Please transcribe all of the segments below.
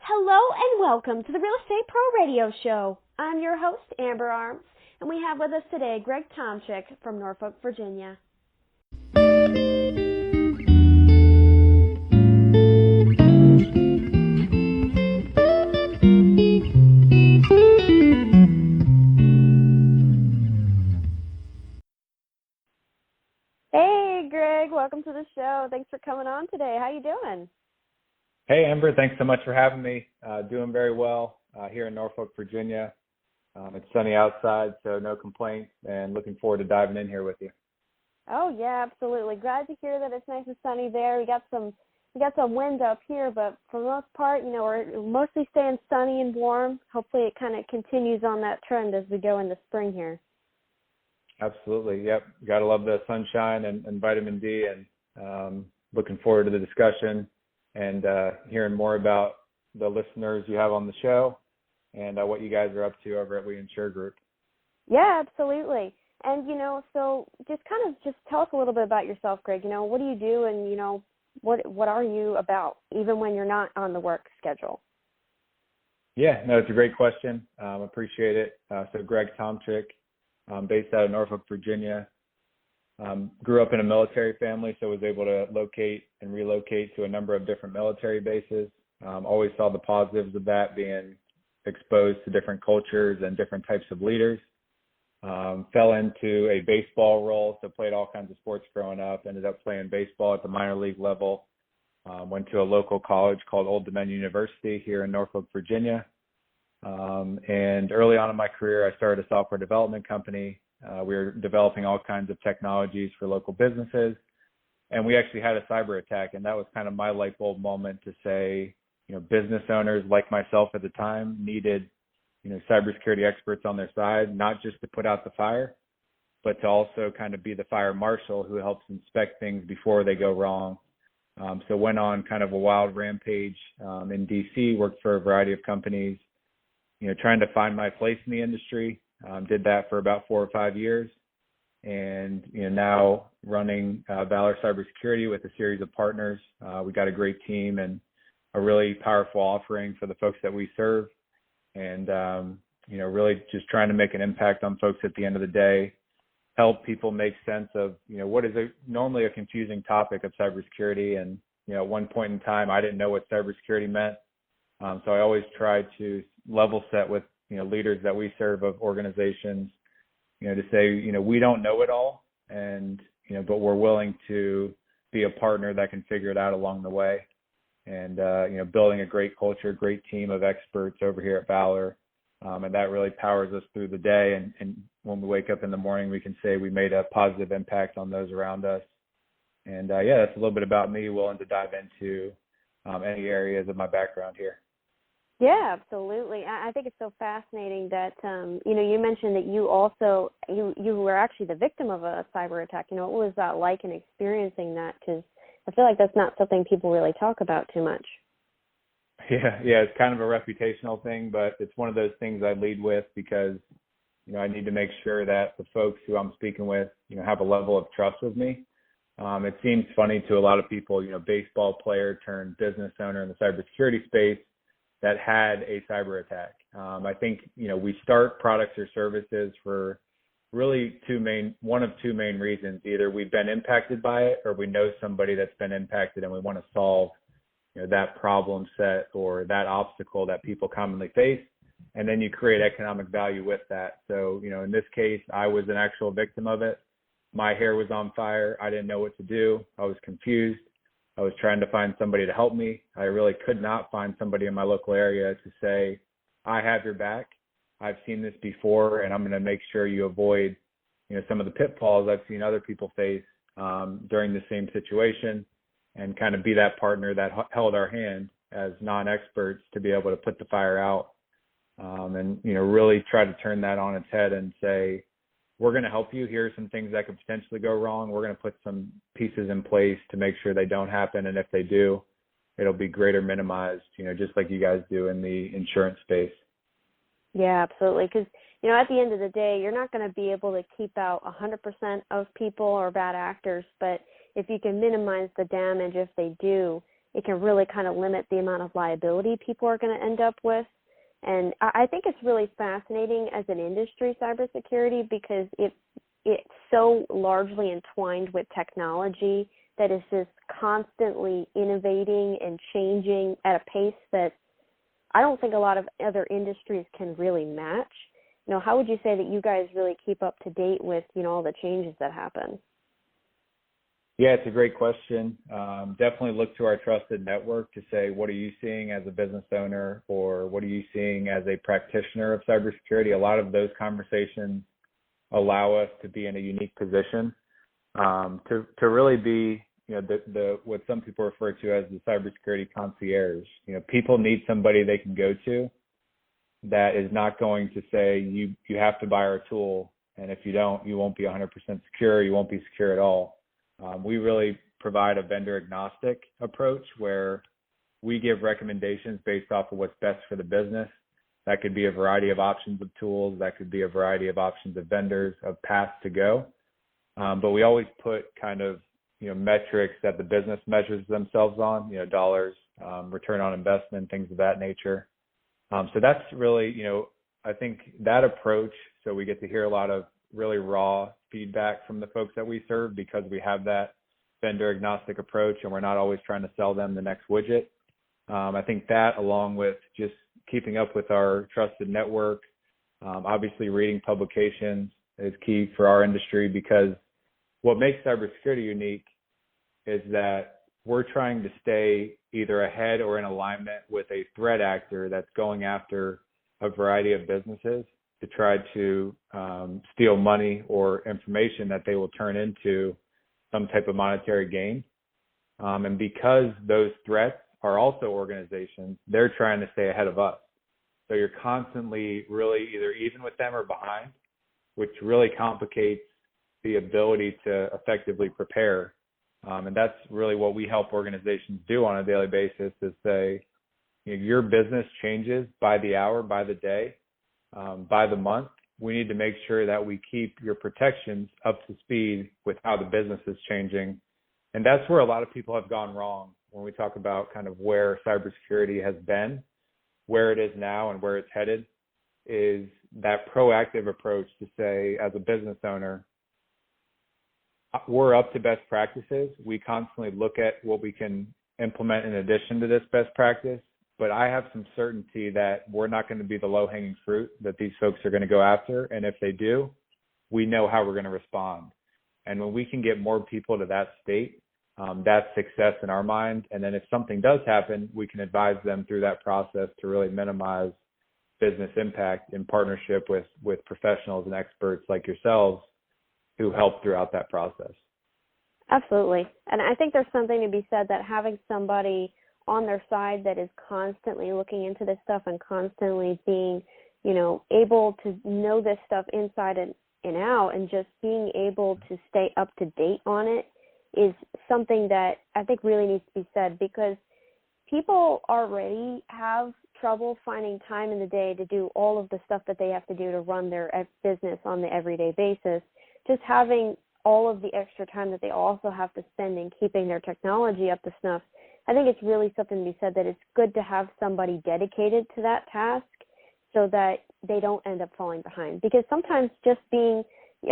Hello and welcome to the Real Estate Pro Radio Show. I'm your host, Amber Arms, and we have with us today Greg Tomchick from Norfolk, Virginia. Hey, Greg, welcome to the show. Thanks for coming on today. How you doing? Hey, Amber, thanks so much for having me. Doing very well here in Norfolk, Virginia. It's sunny outside, so no complaints, and looking forward to diving in here with you. Oh, yeah, absolutely. Glad to hear that it's nice and sunny there. We got some wind up here, but for the most part, we're mostly staying sunny and warm. Hopefully it kind of continues on that trend as we go into spring here. Absolutely, yep. Got to love the sunshine and vitamin D, and looking forward to the discussion and hearing more about the listeners you have on the show and what you guys are up to over at We Insure Group. Yeah, absolutely. And, so just tell us a little bit about yourself, Greg. What do you do and, what are you about, even when you're not on the work schedule? Yeah, no, it's a great question. Appreciate it. So Greg Tomchick, based out of Norfolk, Virginia. Grew up in a military family, so was able to locate and relocate to a number of different military bases. Always saw the positives of that, being exposed to different cultures and different types of leaders. Fell into a baseball role, so played all kinds of sports growing up. Ended up playing baseball at the minor league level. Went to a local college called Old Dominion University here in Norfolk, Virginia. And early on in my career, I started a software development company. We were developing all kinds of technologies for local businesses. And we actually had a cyber attack. And that was kind of my light bulb moment to say, business owners like myself at the time needed, cybersecurity experts on their side, not just to put out the fire, but to also kind of be the fire marshal who helps inspect things before they go wrong. So went on kind of a wild rampage in DC, worked for a variety of companies, trying to find my place in the industry. Did that for about 4 or 5 years, and now running Valor Cybersecurity with a series of partners. We got a great team and a really powerful offering for the folks that we serve, and really just trying to make an impact on folks at the end of the day. Help people make sense of what is normally a confusing topic of cybersecurity, and at one point in time I didn't know what cybersecurity meant, so I always tried to level set with leaders that we serve of organizations, to say, we don't know it all, and, but we're willing to be a partner that can figure it out along the way. And, building a great culture, great team of experts over here at Valor. And that really powers us through the day. And when we wake up in the morning, we can say we made a positive impact on those around us. And that's a little bit about me. Willing to dive into any areas of my background here. Yeah, absolutely. I think it's so fascinating that, you mentioned that you also, you were actually the victim of a cyber attack. What was that like in experiencing that? Because I feel like that's not something people really talk about too much. Yeah, it's kind of a reputational thing, but it's one of those things I lead with because, I need to make sure that the folks who I'm speaking with, have a level of trust with me. It seems funny to a lot of people, baseball player turned business owner in the cybersecurity space that had a cyber attack. I think, we start products or services for really one of two main reasons. Either we've been impacted by it or we know somebody that's been impacted and we want to solve, that problem set or that obstacle that people commonly face. And then you create economic value with that. So, in this case, I was an actual victim of it. My hair was on fire. I didn't know what to do. I was confused. I was trying to find somebody to help me. I really could not find somebody in my local area to say, I have your back. I've seen this before, and I'm going to make sure you avoid, some of the pitfalls I've seen other people face during the same situation, and kind of be that partner that held our hand as non-experts to be able to put the fire out, and really try to turn that on its head and say, we're going to help you. Here are some things that could potentially go wrong. We're going to put some pieces in place to make sure they don't happen. And if they do, it'll be greater minimized, just like you guys do in the insurance space. Yeah, absolutely. Because, at the end of the day, you're not going to be able to keep out 100% of people or bad actors. But if you can minimize the damage if they do, it can really kind of limit the amount of liability people are going to end up with. And I think it's really fascinating as an industry, cybersecurity, because it's so largely entwined with technology that is just constantly innovating and changing at a pace that I don't think a lot of other industries can really match. How would you say that you guys really keep up to date with, all the changes that happen? Yeah, it's a great question. Definitely look to our trusted network to say, what are you seeing as a business owner, or what are you seeing as a practitioner of cybersecurity? A lot of those conversations allow us to be in a unique position to really be, the what some people refer to as the cybersecurity concierge. People need somebody they can go to that is not going to say you have to buy our tool, and if you don't, you won't be 100% secure. You won't be secure at all. We really provide a vendor agnostic approach where we give recommendations based off of what's best for the business. That could be a variety of options of tools. That could be a variety of options of vendors, of paths to go. But we always put kind of, metrics that the business measures themselves on, dollars, return on investment, things of that nature. So that's really, I think that approach, so we get to hear a lot of really raw feedback from the folks that we serve because we have that vendor agnostic approach and we're not always trying to sell them the next widget. I think that, along with just keeping up with our trusted network, obviously reading publications is key for our industry, because what makes cybersecurity unique is that we're trying to stay either ahead or in alignment with a threat actor that's going after a variety of businesses to try to steal money or information that they will turn into some type of monetary gain. And because those threats are also organizations, they're trying to stay ahead of us. So you're constantly really either even with them or behind, which really complicates the ability to effectively prepare. And that's really what we help organizations do on a daily basis, is say, your business changes by the hour, by the day, by the month. We need to make sure that we keep your protections up to speed with how the business is changing. And that's where a lot of people have gone wrong when we talk about kind of where cybersecurity has been, where it is now, and where it's headed, is that proactive approach to say, as a business owner, we're up to best practices. We constantly look at what we can implement in addition to this best practice, but I have some certainty that we're not going to be the low-hanging fruit that these folks are going to go after. And if they do, we know how we're going to respond. And when we can get more people to that state, that's success in our mind. And then if something does happen, we can advise them through that process to really minimize business impact in partnership with professionals and experts like yourselves who help throughout that process. Absolutely. And I think there's something to be said that having somebody on their side that is constantly looking into this stuff and constantly being, able to know this stuff inside and out, and just being able to stay up to date on it is something that I think really needs to be said, because people already have trouble finding time in the day to do all of the stuff that they have to do to run their business on the everyday basis. Just having all of the extra time that they also have to spend in keeping their technology up to snuff, I think it's really something to be said that it's good to have somebody dedicated to that task so that they don't end up falling behind. Because sometimes just being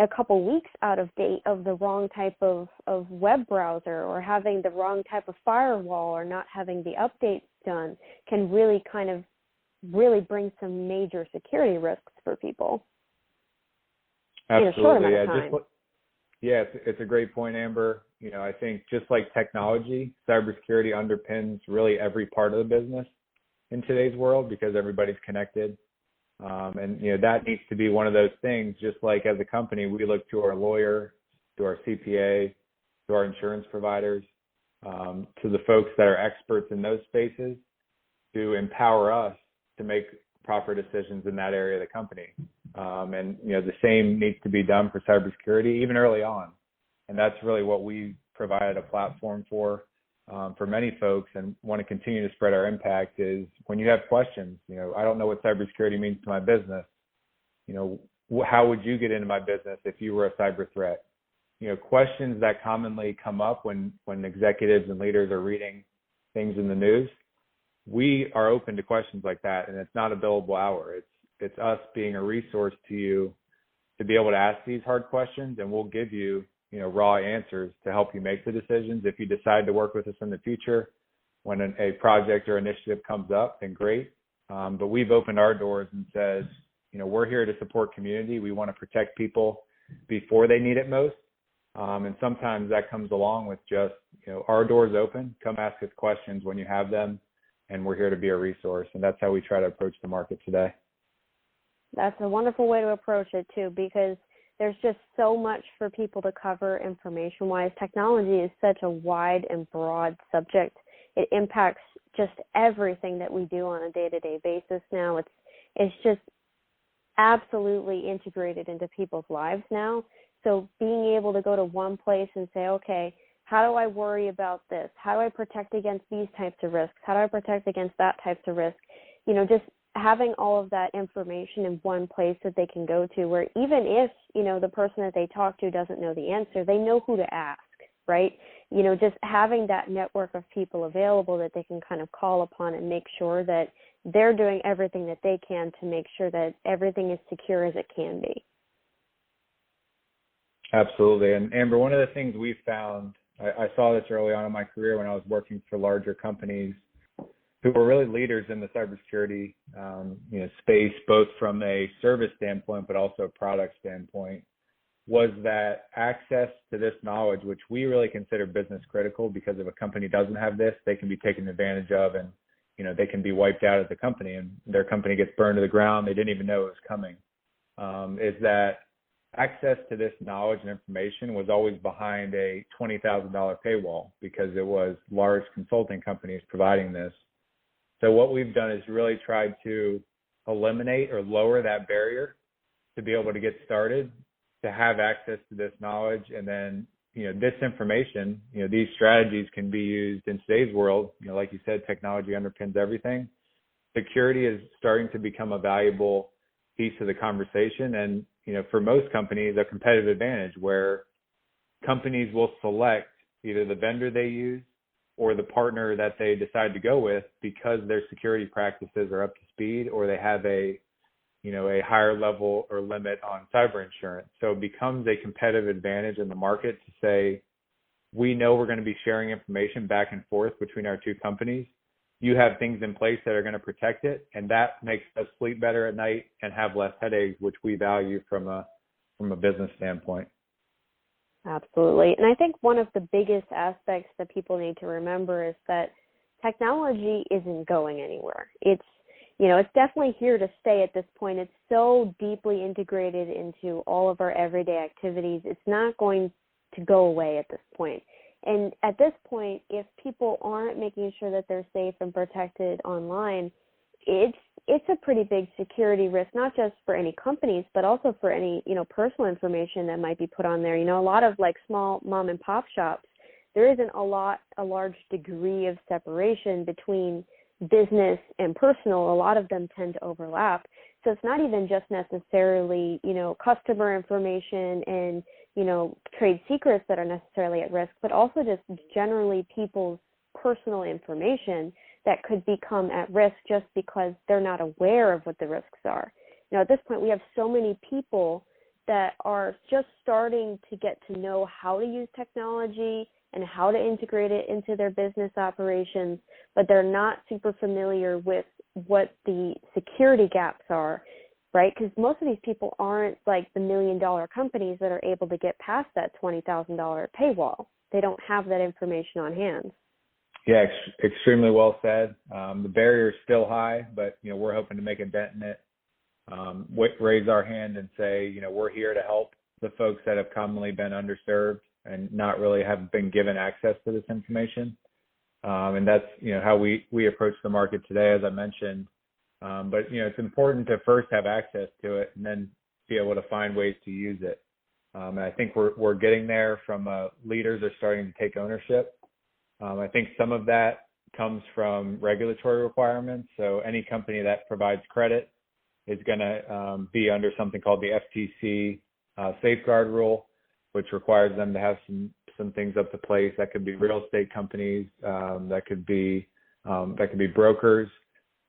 a couple weeks out of date of the wrong type of web browser, or having the wrong type of firewall, or not having the updates done, can really bring some major security risks for people. Absolutely. It's a great point, Amber. I think just like technology, cybersecurity underpins really every part of the business in today's world, because everybody's connected. And that needs to be one of those things. Just like as a company, we look to our lawyer, to our CPA, to our insurance providers, to the folks that are experts in those spaces to empower us to make proper decisions in that area of the company. And the same needs to be done for cybersecurity, even early on. And that's really what we provided a platform for many folks, and want to continue to spread our impact, is when you have questions, I don't know what cybersecurity means to my business. How would you get into my business if you were a cyber threat? Questions that commonly come up when executives and leaders are reading things in the news, we are open to questions like that, and it's not a billable hour. It's us being a resource to you to be able to ask these hard questions, and we'll give you, raw answers to help you make the decisions. If you decide to work with us in the future, when a project or initiative comes up, then great. But we've opened our doors and said, we're here to support community. We want to protect people before they need it most. And sometimes that comes along with just, our doors open. Come ask us questions when you have them, and we're here to be a resource. And that's how we try to approach the market today. That's a wonderful way to approach it, too, because there's just so much for people to cover information-wise. Technology is such a wide and broad subject. It impacts just everything that we do on a day-to-day basis now. It's just absolutely integrated into people's lives now. So being able to go to one place and say, okay, how do I worry about this? How do I protect against these types of risks? How do I protect against that types of risk? Just having all of that information in one place that they can go to, where even if, the person that they talk to doesn't know the answer, they know who to ask, right? Just having that network of people available that they can kind of call upon and make sure that they're doing everything that they can to make sure that everything is secure as it can be. Absolutely. And Amber, one of the things we found, I saw this early on in my career when I was working for larger companies who were really leaders in the cybersecurity space, both from a service standpoint, but also a product standpoint, was that access to this knowledge, which we really consider business critical, because if a company doesn't have this, they can be taken advantage of, and they can be wiped out as a company, and their company gets burned to the ground. They didn't even know it was coming. Is that access to this knowledge and information was always behind a $20,000 paywall, because it was large consulting companies providing this. So what we've done is really tried to eliminate or lower that barrier to be able to get started, to have access to this knowledge. And then, this information, these strategies can be used in today's world. Like you said, technology underpins everything. Security is starting to become a valuable piece of the conversation. And, for most companies, a competitive advantage, where companies will select either the vendor they use or the partner that they decide to go with because their security practices are up to speed, or they have a higher level or limit on cyber insurance. So it becomes a competitive advantage in the market to say, we know we're going to be sharing information back and forth between our two companies. You have things in place that are going to protect it, and that makes us sleep better at night and have less headaches, which we value from a business standpoint. Absolutely. And I think one of the biggest aspects that people need to remember is that technology isn't going anywhere. It's definitely here to stay at this point. It's so deeply integrated into all of our everyday activities. It's not going to go away at this point. And at this point, if people aren't making sure that they're safe and protected online, it's a pretty big security risk, not just for any companies, but also for any, personal information that might be put on there. A lot of like small mom and pop shops, there isn't a large degree of separation between business and personal. A lot of them tend to overlap. So it's not even just necessarily, customer information and, trade secrets that are necessarily at risk, but also just generally people's personal information that could become at risk just because they're not aware of what the risks are. At this point, we have so many people that are just starting to get to know how to use technology and how to integrate it into their business operations, but they're not super familiar with what the security gaps are, right? Because most of these people aren't like the $1 million companies that are able to get past that $20,000 paywall. They don't have that information on hand. Yeah, extremely well said. The barrier is still high, but, we're hoping to make a dent in it. Raise our hand and say, we're here to help the folks that have commonly been underserved and not really have been given access to this information. And that's, how we approach the market today, as I mentioned. But, it's important to first have access to it and then be able to find ways to use it. And I think we're getting there from leaders are starting to take ownership. I think some of that comes from regulatory requirements. So any company that provides credit is going to be under something called the FTC safeguard rule. which requires them to have some things up to place. That could be real estate companies, that could be brokers,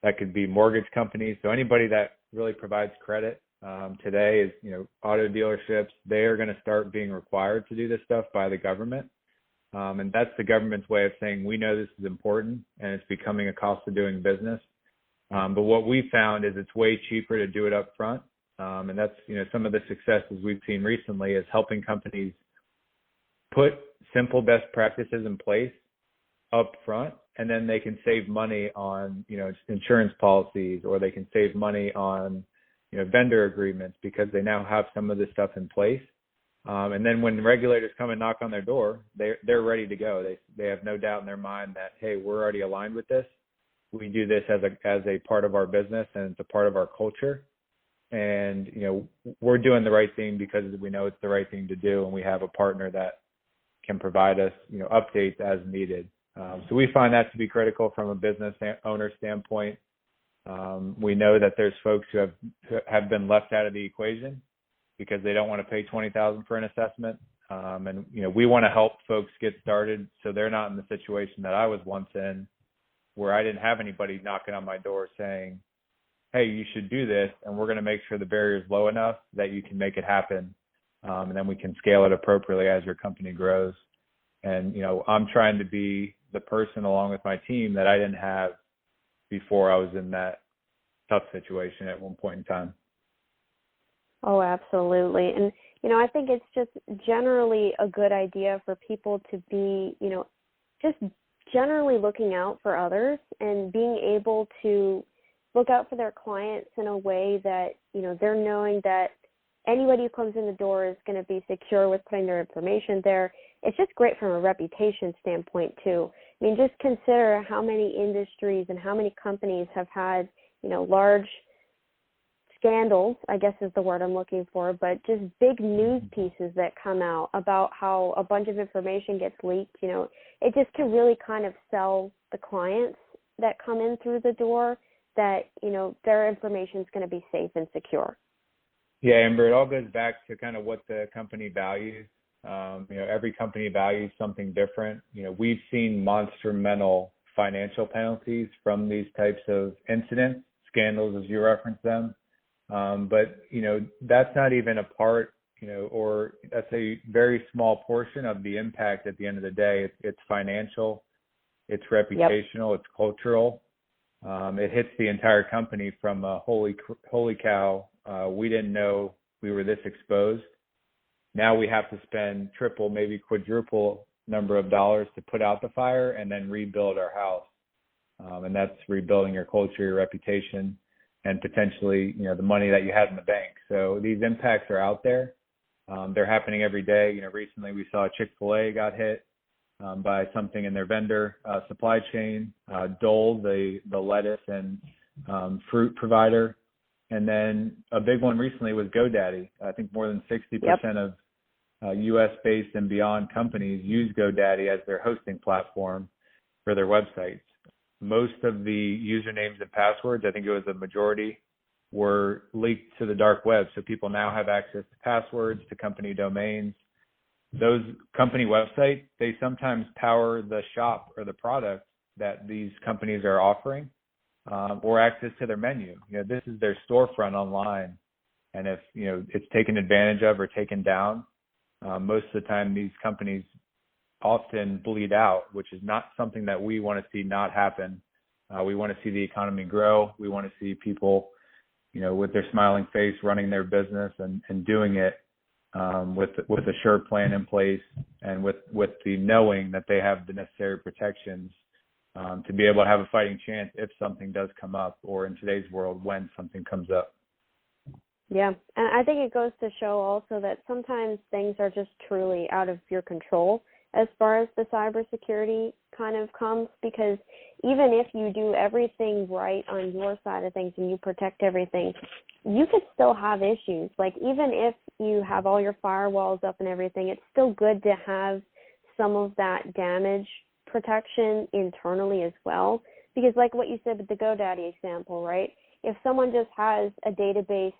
that could be mortgage companies. So anybody that really provides credit today is, auto dealerships. They are going to start being required to do this stuff by the government. And that's the government's way of saying, we know this is important and it's becoming a cost of doing business. But what we found is it's way cheaper to do it up front. And that's, some of the successes we've seen recently is helping companies put simple best practices in place up front, and then they can save money on, insurance policies, or they can save money on, vendor agreements, because they now have some of this stuff in place. And then when regulators come and knock on their door, they're ready to go. They have no doubt in their mind that, hey, we're already aligned with this. We do this as a part of our business, and it's a part of our culture. And, we're doing the right thing because we know it's the right thing to do, and we have a partner that can provide us, updates as needed. So we find that to be critical from a business owner standpoint. We know that there's folks who have been left out of the equation because they don't want to pay $20,000 for an assessment. And, we want to help folks get started so they're not in the situation that I was once in, where I didn't have anybody knocking on my door saying, hey, you should do this, and we're going to make sure the barrier is low enough that you can make it happen. And then we can scale it appropriately as your company grows. And, I'm trying to be the person along with my team that I didn't have before I was in that tough situation at one point in time. Oh, absolutely. And, I think it's just generally a good idea for people to be, just generally looking out for others and being able to look out for their clients in a way that, they're knowing that anybody who comes in the door is going to be secure with putting their information there. It's just great from a reputation standpoint, too. I mean, just consider how many industries and how many companies have had, large scandals, I guess is the word I'm looking for, but just big news pieces that come out about how a bunch of information gets leaked. It just can really kind of sell the clients that come in through the door that, their information is going to be safe and secure. Yeah, Amber, it all goes back to kind of what the company values. Every company values something different. We've seen monumental financial penalties from these types of incidents, scandals, as you reference them. But, that's not even a part, or that's a very small portion of the impact at the end of the day. It's financial, it's reputational, It's cultural. It hits the entire company from a holy cow. We didn't know we were this exposed. Now we have to spend triple, maybe quadruple number of dollars to put out the fire and then rebuild our house. And that's rebuilding your culture, your reputation, and potentially, the money that you had in the bank. So these impacts are out there. They're happening every day. Recently we saw Chick-fil-A got hit by something in their vendor supply chain, Dole, the lettuce and fruit provider. And then a big one recently was GoDaddy. I think more than 60% of U.S.-based and beyond companies use GoDaddy as their hosting platform for their websites. Most of the usernames and passwords, I think it was a majority, were leaked to the dark web. So people now have access to passwords, to company domains. Those company websites, they sometimes power the shop or the product that these companies are offering, or access to their menu. This is their storefront online. And if, it's taken advantage of or taken down, most of the time these companies often bleed out, which is not something that we want to see not happen. We want to see the economy grow. We want to see people, with their smiling face running their business and doing it with a sure plan in place, and with the knowing that they have the necessary protections to be able to have a fighting chance if something does come up, or in today's world when something comes up. Yeah, and I think it goes to show also that sometimes things are just truly out of your control as far as the cybersecurity kind of comes, because even if you do everything right on your side of things and you protect everything, you could still have issues. Like, even if you have all your firewalls up and everything, it's still good to have some of that damage protection internally as well. Because like what you said with the GoDaddy example, right? If someone just has a database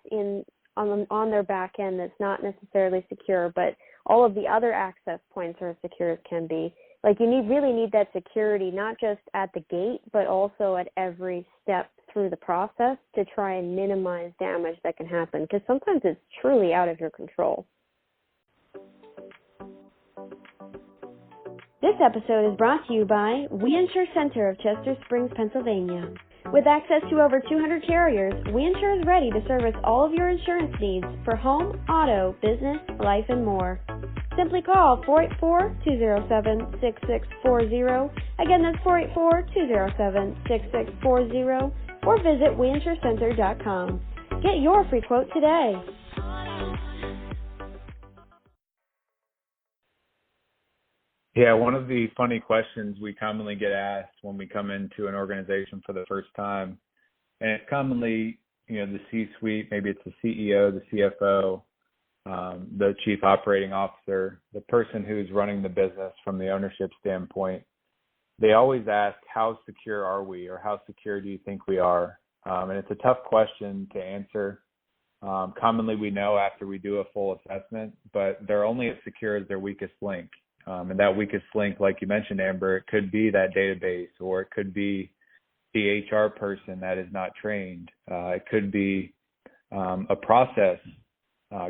on their back end that's not necessarily secure, but all of the other access points are as secure as can be. Like you really need that security, not just at the gate, but also at every step through the process to try and minimize damage that can happen, because sometimes it's truly out of your control. This episode is brought to you by We Insure Center of Chester Springs, Pennsylvania. With access to over 200 carriers, We Insure is ready to service all of your insurance needs for home, auto, business, life, and more. Simply call 484-207-6640. Again, that's 484-207-6640, or visit WeInsureCenter.com. Get your free quote today. Yeah, one of the funny questions we commonly get asked when we come into an organization for the first time, and it's commonly, the C-suite, maybe it's the CEO, the CFO, the chief operating officer, the person who's running the business from the ownership standpoint. They always ask, how secure are we, or how secure do you think we are? And it's a tough question to answer. Commonly we know after we do a full assessment, but they're only as secure as their weakest link. And that weakest link, like you mentioned, Amber, it could be that database, or it could be the HR person that is not trained. It could be a process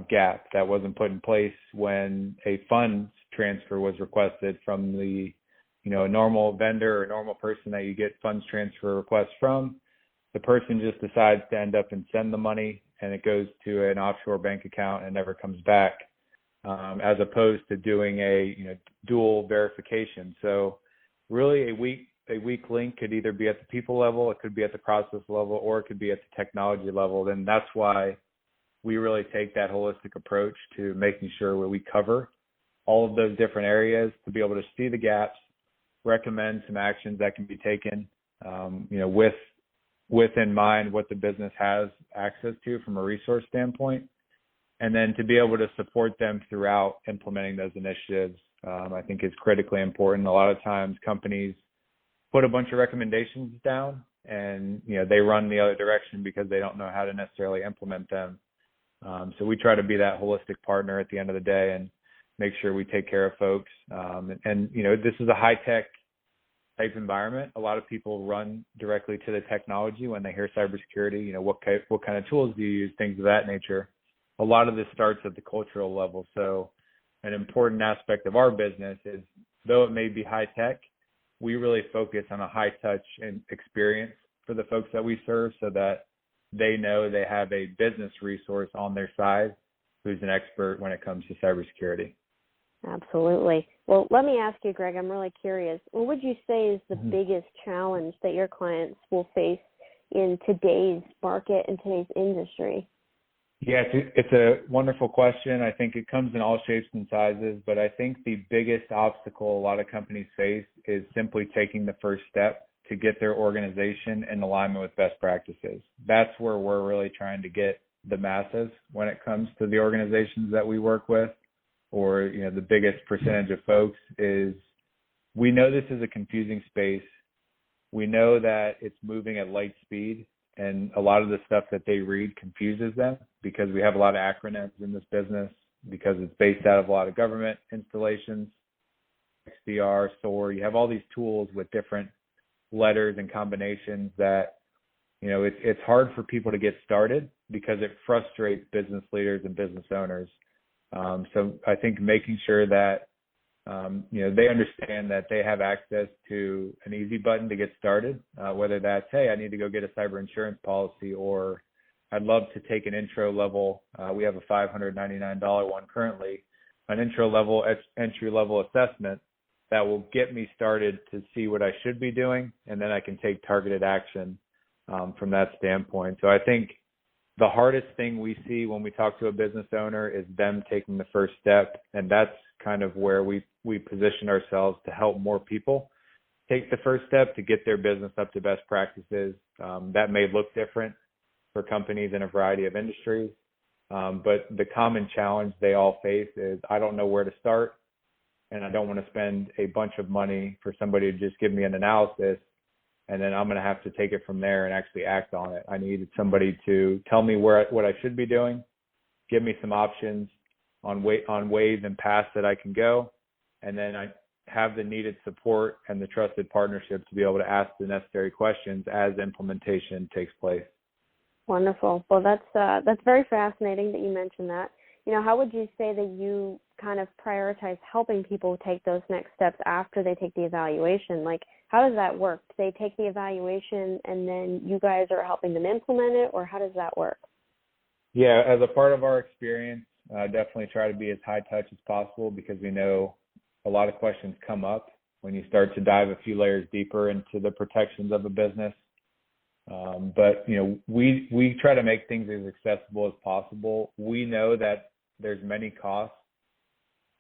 gap that wasn't put in place when a funds transfer was requested from the, a normal vendor or normal person that you get funds transfer requests from. The person just decides to end up and send the money, and it goes to an offshore bank account and never comes back. As opposed to doing a dual verification. So really a weak link could either be at the people level, it could be at the process level, or it could be at the technology level. Then that's why we really take that holistic approach to making sure where we cover all of those different areas to be able to see the gaps, recommend some actions that can be taken, with in mind what the business has access to from a resource standpoint. And then to be able to support them throughout implementing those initiatives, I think is critically important. A lot of times companies put a bunch of recommendations down and, they run the other direction because they don't know how to necessarily implement them. So we try to be that holistic partner at the end of the day and make sure we take care of folks. This is a high-tech type environment. A lot of people run directly to the technology when they hear cybersecurity. What kind of tools do you use, things of that nature. A lot of this starts at the cultural level. So an important aspect of our business is, though it may be high tech, we really focus on a high touch and experience for the folks that we serve so that they know they have a business resource on their side who's an expert when it comes to cybersecurity. Absolutely. Well, let me ask you, Greg, I'm really curious. What would you say is the biggest challenge that your clients will face in today's market and today's industry? Yeah, it's a wonderful question. I think it comes in all shapes and sizes, but I think the biggest obstacle a lot of companies face is simply taking the first step to get their organization in alignment with best practices. That's where we're really trying to get the masses when it comes to the organizations that we work with, or, the biggest percentage of folks is, we know this is a confusing space. We know that it's moving at light speed. And a lot of the stuff that they read confuses them because we have a lot of acronyms in this business, because it's based out of a lot of government installations, XDR, SOAR. You have all these tools with different letters and combinations that, it's hard for people to get started because it frustrates business leaders and business owners. So I think making sure that, they understand that they have access to an easy button to get started, whether that's, hey, I need to go get a cyber insurance policy, or I'd love to take an intro level. We have a $599 one currently, an entry level assessment that will get me started to see what I should be doing, and then I can take targeted action from that standpoint. So I think the hardest thing we see when we talk to a business owner is them taking the first step, and that's kind of where we position ourselves to help more people take the first step to get their business up to best practices. That may look different for companies in a variety of industries, but the common challenge they all face is, I don't know where to start, and I don't want to spend a bunch of money for somebody to just give me an analysis, and then I'm going to have to take it from there and actually act on it. I needed somebody to tell me what I should be doing, give me some options on ways and paths that I can go, and then I have the needed support and the trusted partnership to be able to ask the necessary questions as implementation takes place. Wonderful. Well, that's very fascinating that you mentioned that. How would you say that you kind of prioritize helping people take those next steps after they take the evaluation? Like, how does that work? Do they take the evaluation and then you guys are helping them implement it, or how does that work? Yeah, as a part of our experience, definitely try to be as high touch as possible, because we know a lot of questions come up when you start to dive a few layers deeper into the protections of a business. But we try to make things as accessible as possible. We know that there's many costs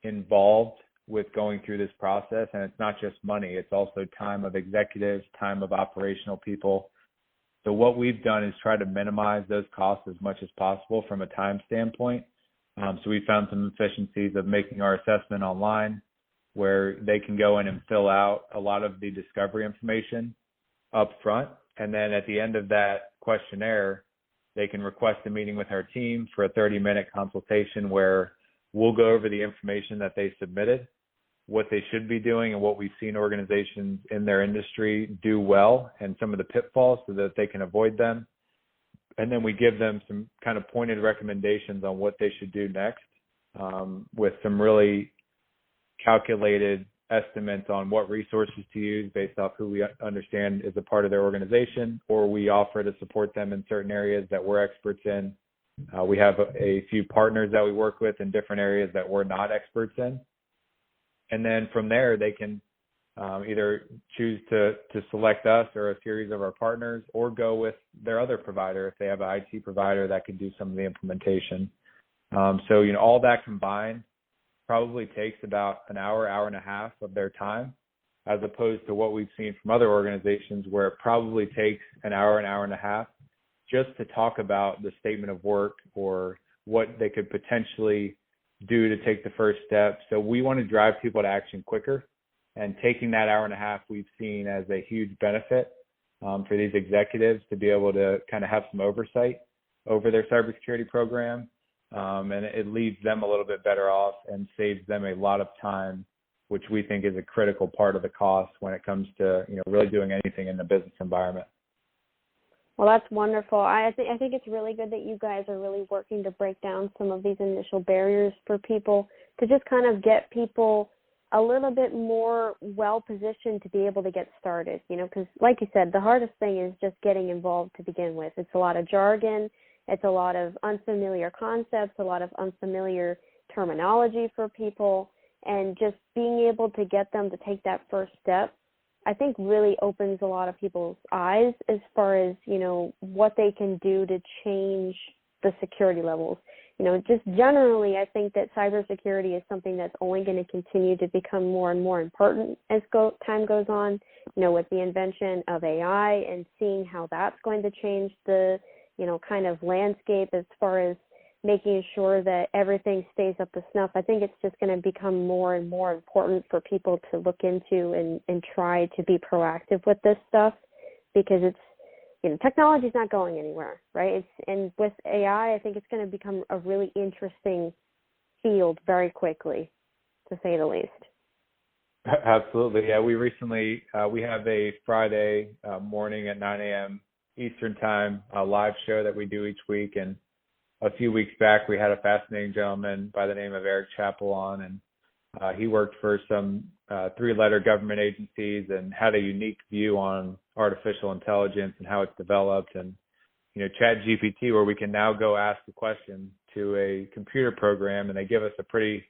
involved with going through this process, and it's not just money, it's also time of executives, time of operational people. So what we've done is try to minimize those costs as much as possible from a time standpoint. So we found some efficiencies of making our assessment online, where they can go in and fill out a lot of the discovery information up front. And then at the end of that questionnaire, they can request a meeting with our team for a 30-minute consultation where we'll go over the information that they submitted, what they should be doing, and what we've seen organizations in their industry do well, and some of the pitfalls so that they can avoid them. And then we give them some kind of pointed recommendations on what they should do next, with some really calculated estimates on what resources to use based off who we understand is a part of their organization, or we offer to support them in certain areas that we're experts in. We have a few partners that we work with in different areas that we're not experts in. And then from there, they can either choose to select us or a series of our partners, or go with their other provider if they have an IT provider that could do some of the implementation. So all that combined probably takes about an hour, hour and a half of their time, as opposed to what we've seen from other organizations where it probably takes an hour and a half just to talk about the statement of work or what they could potentially do to take the first step. So we want to drive people to action quicker, and taking that hour and a half we've seen as a huge benefit for these executives to be able to kind of have some oversight over their cybersecurity program. And it leaves them a little bit better off and saves them a lot of time, which we think is a critical part of the cost when it comes to really doing anything in the business environment. Well, that's wonderful. I think it's really good that you guys are really working to break down some of these initial barriers for people, to just kind of get people a little bit more well-positioned to be able to get started, because like you said, the hardest thing is just getting involved to begin with. It's a lot of jargon. It's a lot of unfamiliar concepts, a lot of unfamiliar terminology for people, and just being able to get them to take that first step, I think really opens a lot of people's eyes as far as, what they can do to change the security levels. Just generally, I think that cybersecurity is something that's only going to continue to become more and more important as time goes on, with the invention of AI and seeing how that's going to change the kind of landscape as far as making sure that everything stays up to snuff. I think it's just going to become more and more important for people to look into and try to be proactive with this stuff, because it's, technology's not going anywhere, right? And with AI, I think it's going to become a really interesting field very quickly, to say the least. Absolutely. Yeah, we recently, we have a Friday morning at 9 a.m. Eastern time, a live show that we do each week. And a few weeks back, we had a fascinating gentleman by the name of Eric Chappell on, and he worked for some 3-letter government agencies and had a unique view on artificial intelligence and how it's developed. And, ChatGPT, where we can now go ask a question to a computer program, and they give us a pretty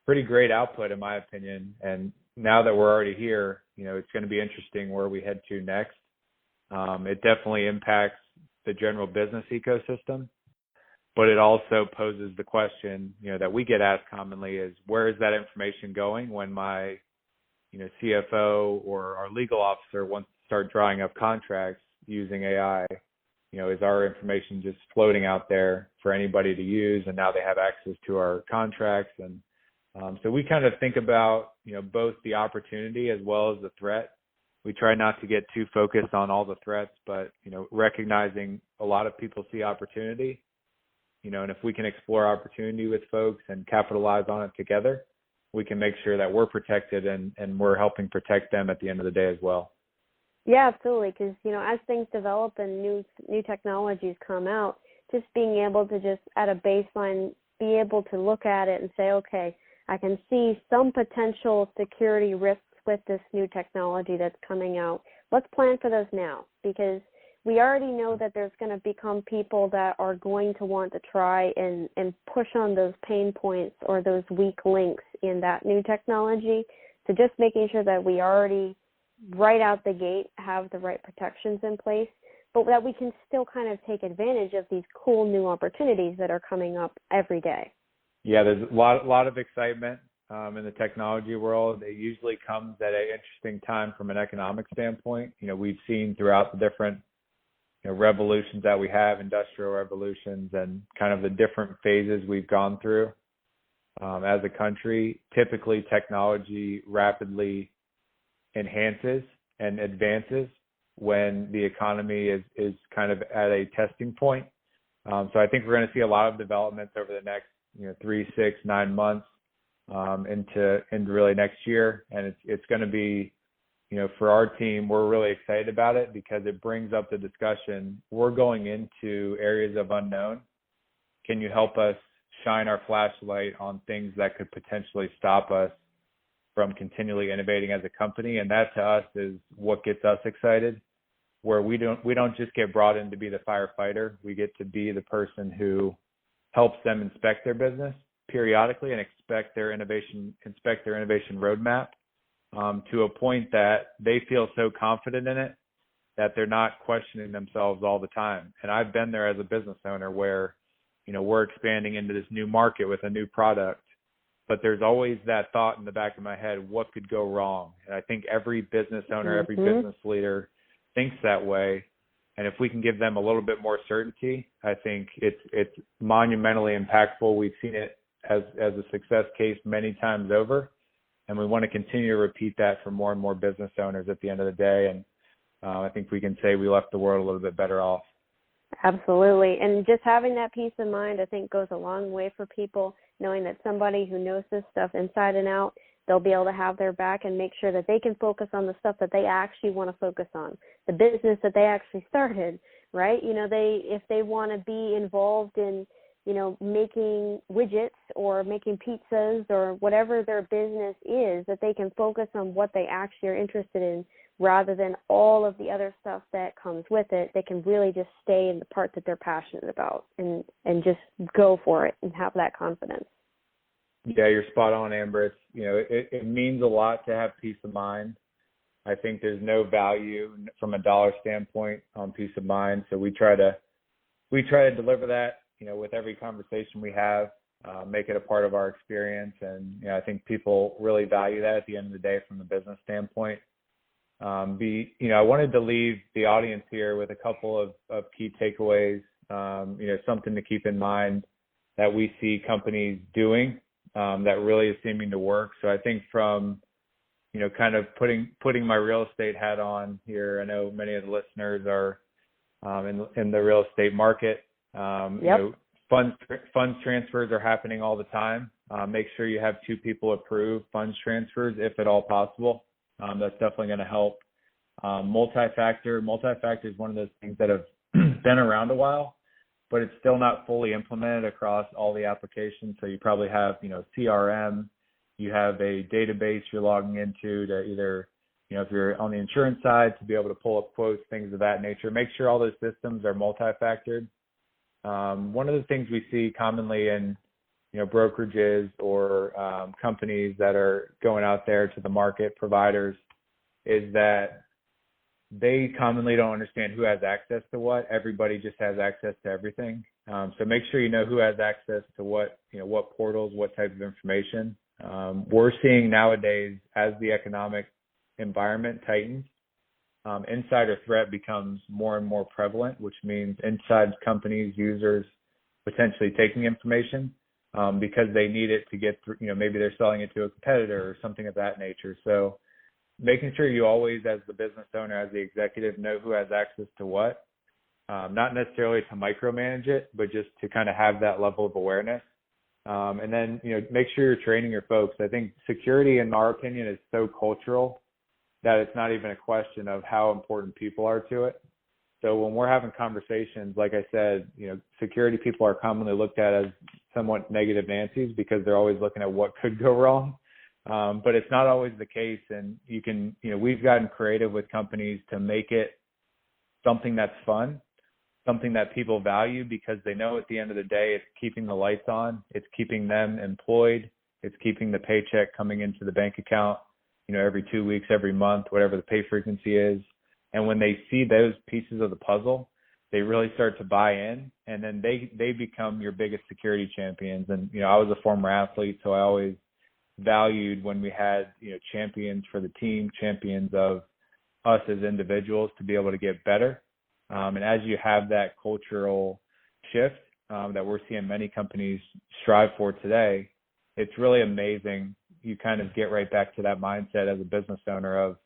great output, in my opinion. And now that we're already here, it's going to be interesting where we head to next. It definitely impacts the general business ecosystem, but it also poses the question, that we get asked commonly is, where is that information going when my, CFO or our legal officer wants to start drawing up contracts using AI? Is our information just floating out there for anybody to use, and now they have access to our contracts? And so we kind of think about, both the opportunity as well as the threat. We try not to get too focused on all the threats, but, recognizing a lot of people see opportunity. and if we can explore opportunity with folks and capitalize on it together, we can make sure that we're protected and we're helping protect them at the end of the day as well. Yeah, absolutely. Because, as things develop and new technologies come out, just being able to just at a baseline be able to look at it and say, okay, I can see some potential security risks with this new technology that's coming out. Let's plan for those now, because we already know that there's going to become people that are going to want to try and push on those pain points or those weak links in that new technology. So just making sure that we already, right out the gate, have the right protections in place, but that we can still kind of take advantage of these cool new opportunities that are coming up every day. Yeah, there's a lot of excitement in the technology world. It usually comes at an interesting time from an economic standpoint. We've seen throughout the different revolutions that we have, industrial revolutions, and kind of the different phases we've gone through as a country. Typically, technology rapidly enhances and advances when the economy is kind of at a testing point. So I think we're going to see a lot of developments over the next 3, 6, 9 months into really next year, and it's going to be, for our team, we're really excited about it because it brings up the discussion. We're going into areas of unknown. Can you help us shine our flashlight on things that could potentially stop us from continually innovating as a company? And that, to us, is what gets us excited, where we don't just get brought in to be the firefighter. We get to be the person who helps them inspect their business periodically and inspect their innovation roadmap to a point that they feel so confident in it that they're not questioning themselves all the time. And I've been there as a business owner where, we're expanding into this new market with a new product, but there's always that thought in the back of my head, what could go wrong? And I think every business owner, every business leader thinks that way. And if we can give them a little bit more certainty, I think it's monumentally impactful. We've seen it as a success case many times over, and we want to continue to repeat that for more and more business owners at the end of the day. And I think we can say we left the world a little bit better off. Absolutely. And just having that peace of mind, I think, goes a long way for people, knowing that somebody who knows this stuff inside and out, they'll be able to have their back and make sure that they can focus on the stuff that they actually want to focus on, the business that they actually started, right? If they want to be involved in, making widgets or making pizzas or whatever their business is, that they can focus on what they actually are interested in rather than all of the other stuff that comes with it. They can really just stay in the part that they're passionate about and just go for it and have that confidence. Yeah, you're spot on, Amber. It means a lot to have peace of mind. I think there's no value from a dollar standpoint on peace of mind. So we try to deliver that, with every conversation we have, make it a part of our experience. And I think people really value that at the end of the day from the business standpoint. I wanted to leave the audience here with a couple of key takeaways, something to keep in mind that we see companies doing that really is seeming to work. So I think from, kind of putting my real estate hat on here, I know many of the listeners are in the real estate market. Yep. Funds transfers are happening all the time. Make sure you have 2 people approve funds transfers if at all possible. That's definitely going to help. Multi-factor is one of those things that have been around a while, but it's still not fully implemented across all the applications. So you probably have, CRM, you have a database you're logging into to either, if you're on the insurance side, to be able to pull up quotes, things of that nature. Make sure all those systems are multi-factored. One of the things we see commonly in, brokerages or companies that are going out there to the market, providers, is that they commonly don't understand who has access to what. Everybody just has access to everything. So make sure you know who has access to what, what portals, what type of information. We're seeing nowadays, as the economic environment tightens, insider threat becomes more and more prevalent, which means inside companies, users potentially taking information because they need it to get through, maybe they're selling it to a competitor or something of that nature. So making sure you always, as the business owner, as the executive, know who has access to what. not necessarily to micromanage it, but just to kind of have that level of awareness. And then, make sure you're training your folks. I think security, in our opinion, is so cultural that it's not even a question of how important people are to it. So when we're having conversations, like I said, security people are commonly looked at as somewhat negative Nancy's because they're always looking at what could go wrong. But it's not always the case. And we've gotten creative with companies to make it something that's fun, something that people value, because they know at the end of the day, it's keeping the lights on, it's keeping them employed, it's keeping the paycheck coming into the bank account, every 2 weeks, every month, whatever the pay frequency is. And when they see those pieces of the puzzle, they really start to buy in, and then they become your biggest security champions. And, I was a former athlete, so I always valued when we had, champions for the team, champions of us as individuals to be able to get better. And as you have that cultural shift that we're seeing many companies strive for today, it's really amazing. You kind of get right back to that mindset as a business owner of,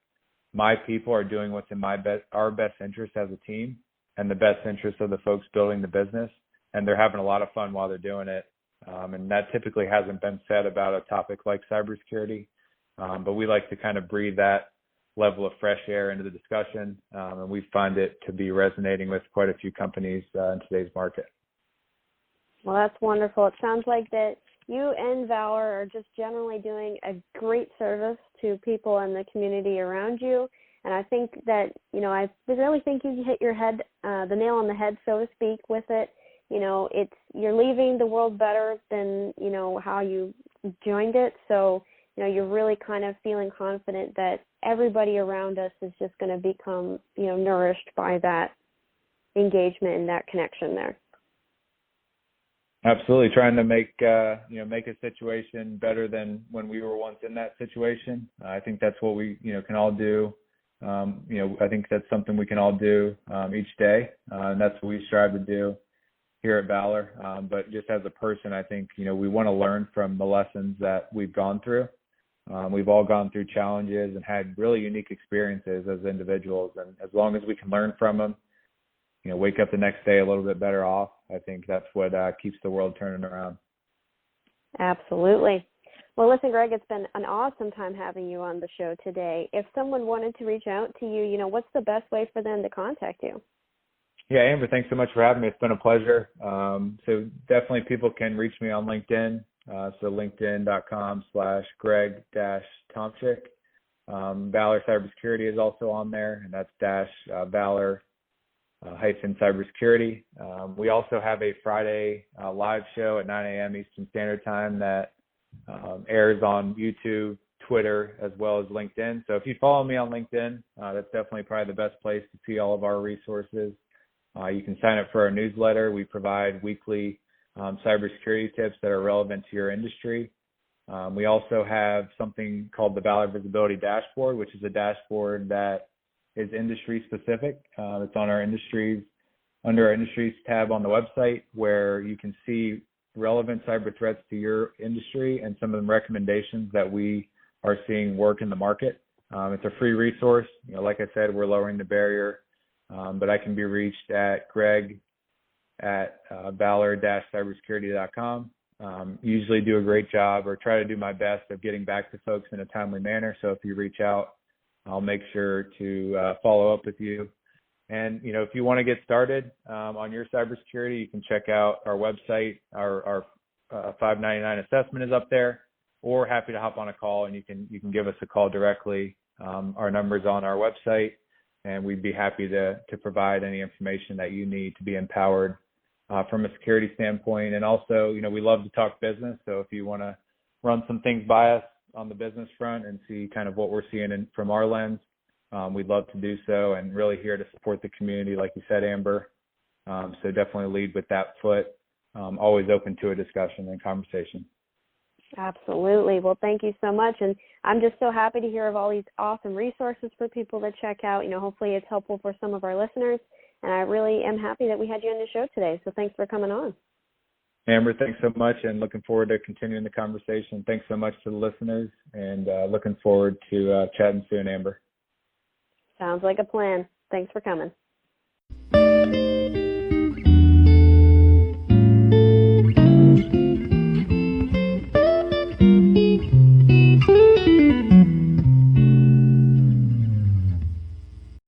my people are doing what's in our best interest as a team and the best interest of the folks building the business. And they're having a lot of fun while they're doing it. And that typically hasn't been said about a topic like cybersecurity. But we like to kind of breathe that level of fresh air into the discussion. And we find it to be resonating with quite a few companies in today's market. Well, that's wonderful. It sounds like that you and Valor are just generally doing a great service to people in the community around you. And I think that, I really think you hit the nail on the head, so to speak, with it. You're leaving the world better than, how you joined it. So, you're really kind of feeling confident that everybody around us is just going to become, nourished by that engagement and that connection there. Absolutely, trying to make a situation better than when we were once in that situation. I think that's what we can all do. I think that's something we can all do each day, and that's what we strive to do here at Valor. But just as a person, I think we want to learn from the lessons that we've gone through. We've all gone through challenges and had really unique experiences as individuals, and as long as we can learn from them, wake up the next day a little bit better off, I think that's what keeps the world turning around. Absolutely. Well, listen, Greg, it's been an awesome time having you on the show today. If someone wanted to reach out to you, what's the best way for them to contact you? Yeah, Amber, thanks so much for having me. It's been a pleasure. So definitely people can reach me on LinkedIn. So linkedin.com/Greg-Tomchick. Valor Cybersecurity is also on there, and that's Valor -cybersecurity. We also have a Friday live show at 9 a.m. Eastern Standard Time that airs on YouTube, Twitter, as well as LinkedIn. So if you follow me on LinkedIn, that's definitely probably the best place to see all of our resources. You can sign up for our newsletter. We provide weekly cybersecurity tips that are relevant to your industry. We also have something called the Valor Visibility Dashboard, which is a dashboard that is industry specific. It's on under our industries tab on the website, where you can see relevant cyber threats to your industry and some of the recommendations that we are seeing work in the market. It's a free resource. Like I said, we're lowering the barrier, but I can be reached at greg@valor-cybersecurity.com. Usually do a great job, or try to do my best, of getting back to folks in a timely manner. So if you reach out, I'll make sure to follow up with you. And, if you want to get started on your cybersecurity, you can check out our website. Our $5.99 assessment is up there, or happy to hop on a call, and you can give us a call directly. Our number's on our website, and we'd be happy to provide any information that you need to be empowered from a security standpoint. And also, we love to talk business. So if you want to run some things by us on the business front and see kind of what we're seeing from our lens, we'd love to do so, and really here to support the community, like you said, Amber. So definitely lead with that foot. Always open to a discussion and conversation. Absolutely. Well, thank you so much. And I'm just so happy to hear of all these awesome resources for people to check out. Hopefully it's helpful for some of our listeners. And I really am happy that we had you on the show today. So thanks for coming on. Amber, thanks so much, and looking forward to continuing the conversation. Thanks so much to the listeners, and looking forward to chatting soon, Amber. Sounds like a plan. Thanks for coming.